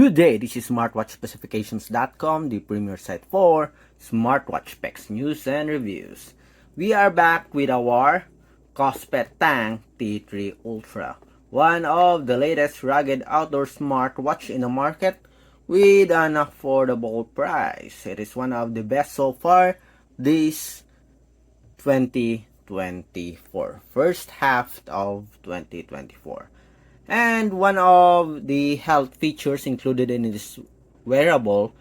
Good day, this is smartwatchspecifications.com, the premier site for smartwatch specs, news, and reviews. We are back with our KOSPET Tank T3 Ultra, one of the latest rugged outdoor smartwatch in the market with an affordable price. It is one of the best so far this 2024, first half of 2024. And one of the health features included in this wearable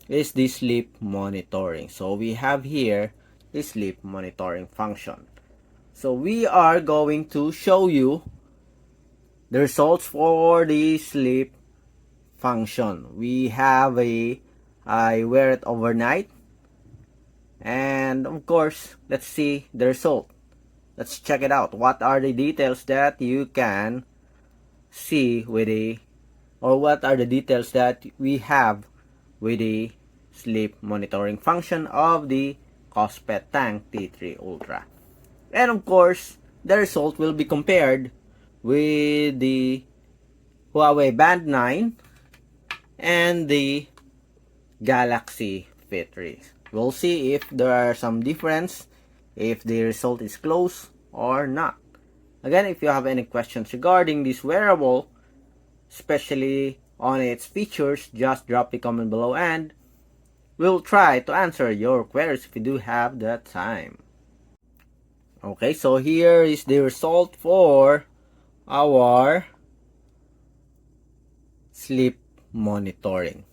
is the sleep monitoring. So we have here the sleep monitoring function. So we are going to show you the results for the sleep function. We have I wear it overnight, and of course, let's see the result. Let's check it out. What are the details that you can see with what are the details that we have with the sleep monitoring function of the KOSPET Tank T3 Ultra. And of course, the result will be compared with the HUAWEI Band 9 and the Galaxy Fit 3. We'll see if there are some difference, if the result is close or not. Again, if you have any questions regarding this wearable, especially on its features, just drop a comment below and we'll try to answer your queries if you do have the time. Okay, so here is the result for our sleep monitoring.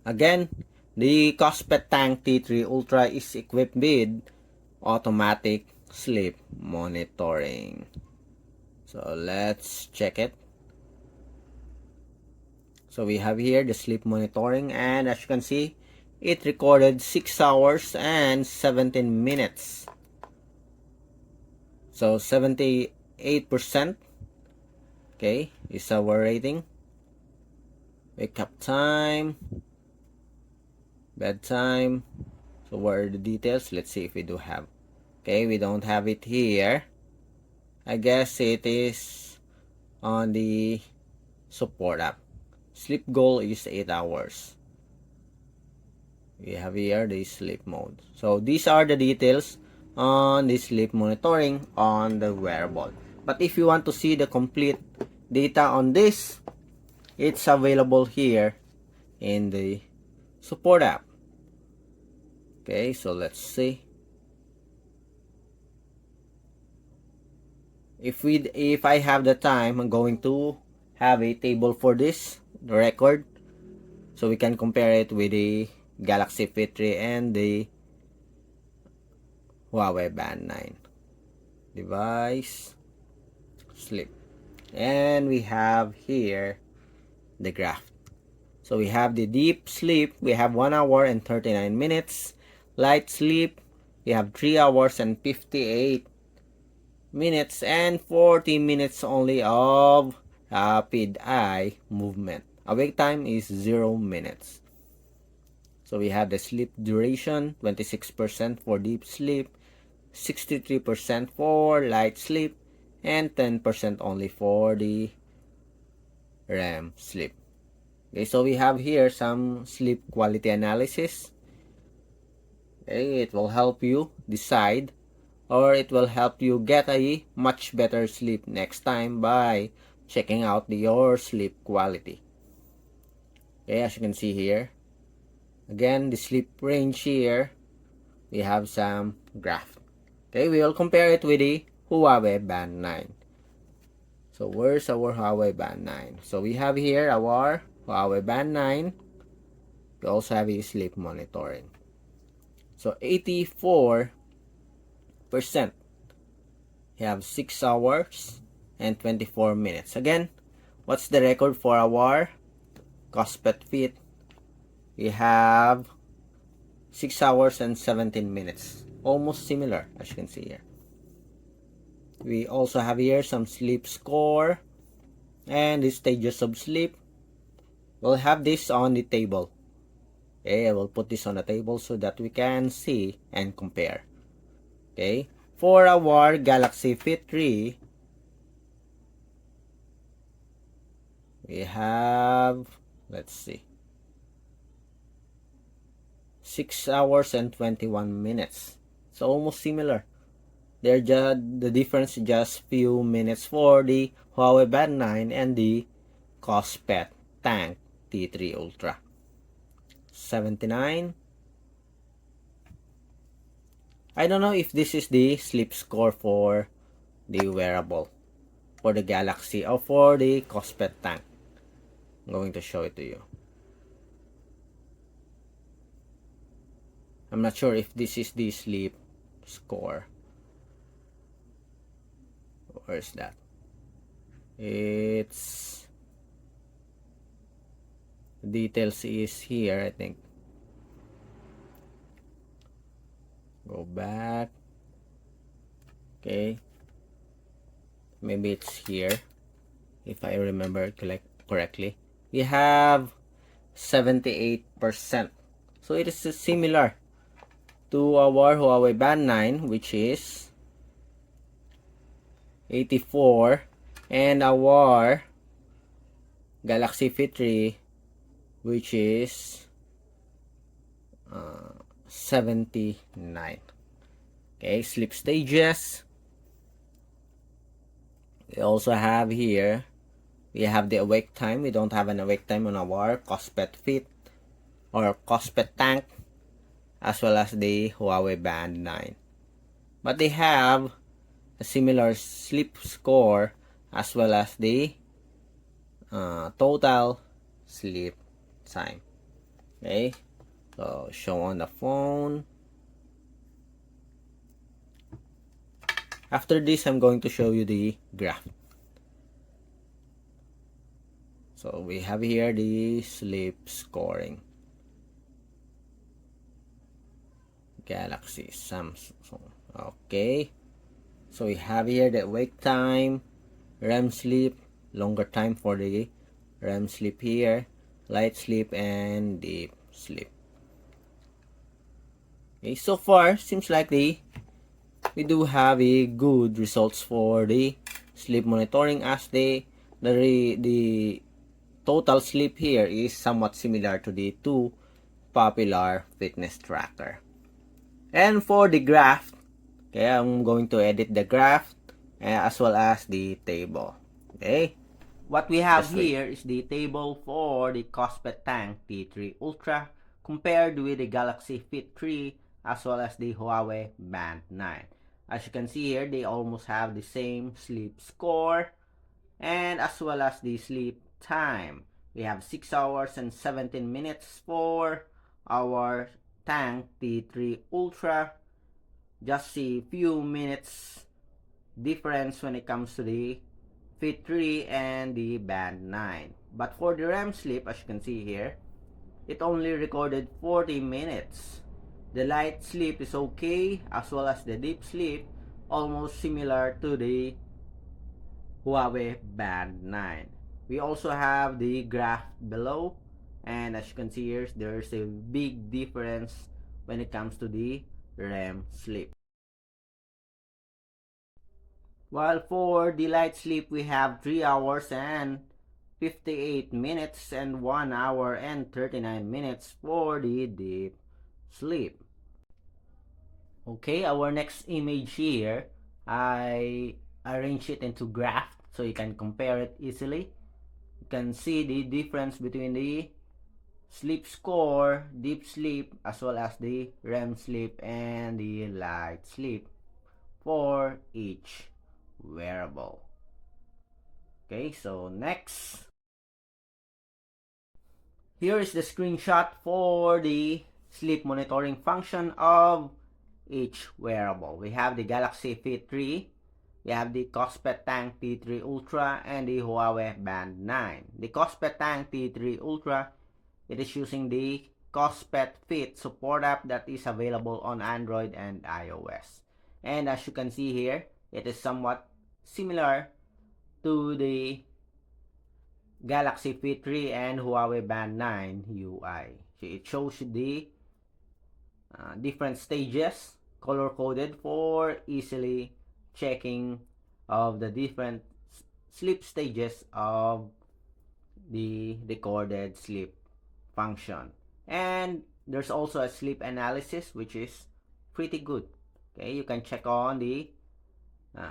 Again, the KOSPET Tank T3 Ultra is equipped with automatic sleep monitoring. So let's check it. So we have here the sleep monitoring, and as you can see, it recorded 6 hours and 17 minutes. So 78%, okay, is our rating. Wake up time, bedtime. So what are the details? Let's see if we do have. Okay, we don't have it here. I guess it is on the support app. Sleep goal is 8 hours. We have here the sleep mode. So these are the details on the sleep monitoring on the wearable. But if you want to see the complete data on this, it's available here in the support app. Okay, so let's see. If I have the time, I'm going to have a table for this, the record, so we can compare it with the Galaxy Fit 3 and the HUAWEI Band 9. Device, sleep, and we have here the graph. So we have the deep sleep, we have 1 hour and 39 minutes. Light sleep, we have 3 hours and 58 minutes, and 40 minutes only of rapid eye movement. Awake time is 0 minutes. So we have the sleep duration, 26% for deep sleep, 63% for light sleep, and 10% only for the REM sleep. Okay, so we have here some sleep quality analysis. Okay, it will help you decide, or it will help you get a much better sleep next time by checking out your sleep quality. Okay, as you can see here, again, the sleep range here, we have some graph. Okay, we will compare it with the HUAWEI Band 9. So where's our HUAWEI Band 9? So we have here our HUAWEI Band 9. We also have a sleep monitoring. So 84%. We have 6 hours and 24 minutes. Again, what's the record for our KOSPET Fit? We have 6 hours and 17 minutes. Almost similar, as you can see here. We also have here some sleep score and the stages of sleep. We'll have this on the table. Okay, I will put this on the table so that we can see and compare. Okay, for our Galaxy Fit 3, we have Let's see. 6 hours and 21 minutes. It's almost similar. The difference is just few minutes for the Huawei Band 9 and the KOSPET Tank T3 Ultra. 79. I don't know if this is the sleep score for the wearable, for the Galaxy, or for the KOSPET Tank. I'm going to show it to you. I'm not sure if this is the sleep score. Where's that? It's details is here, I think. Go back. Okay. Maybe it's here, if I remember correctly. We have 78%. So it is similar to our Huawei Band 9, which is 84, and our Galaxy Fit 3, which is 79. Okay, sleep stages. We also have here, we have the awake time. We don't have an awake time on our KOSPET Fit or KOSPET Tank, as well as the Huawei Band 9. But they have a similar sleep score as well as the total sleep time. Okay, so show on the phone. After this, I'm going to show you the graph. So we have here the sleep scoring. Galaxy, Samsung. Okay, so we have here the wake time, REM sleep, longer time for the REM sleep here, light sleep, and deep sleep. Okay, so far seems like we do have a good results for the sleep monitoring, as the total sleep here is somewhat similar to the two popular fitness tracker. And for the graph, okay, I'm going to edit the graph as well as the table. Okay, what we have here is the table for the KOSPET Tank T3 Ultra compared with the Galaxy Fit 3 as well as the Huawei Band 9. As you can see here, they almost have the same sleep score and as well as the sleep time. We have 6 hours and 17 minutes for our Tank T3 Ultra. Just a few minutes difference when it comes to the Fit 3 and the Band 9. But for the REM sleep, as you can see here, it only recorded 40 minutes. The light sleep is okay, as well as the deep sleep, almost similar to the Huawei Band 9. We also have the graph below, and as you can see here, there's a big difference when it comes to the REM sleep. While for the light sleep, we have 3 hours and 58 minutes and 1 hour and 39 minutes for the deep sleep. Okay, our next image here, I arrange it into graph so you can compare it easily. You can see the difference between the sleep score, deep sleep, as well as the REM sleep and the light sleep for each wearable. Okay, so next. Here is the screenshot for the sleep monitoring function of each wearable. We have the Galaxy Fit 3, we have the KOSPET Tank T3 Ultra, and the Huawei Band 9. The KOSPET Tank T3 Ultra, it is using the KOSPET Fit Support App that is available on Android and iOS. And as you can see here, it is somewhat similar to the Galaxy Fit 3 and Huawei Band 9 UI. So it shows the different stages, color coded for easily checking of the different sleep stages of the recorded sleep function. And there's also a sleep analysis, which is pretty good. Okay, you can check on the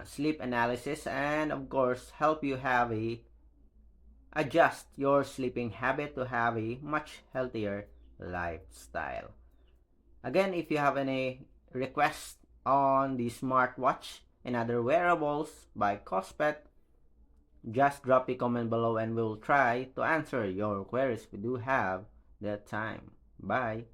sleep analysis, and of course help you have a adjust your sleeping habit to have a much healthier lifestyle. Again, if you have any requests on the smartwatch and other wearables by KOSPET, just drop a comment below and we'll try to answer your queries. We do have that time. Bye.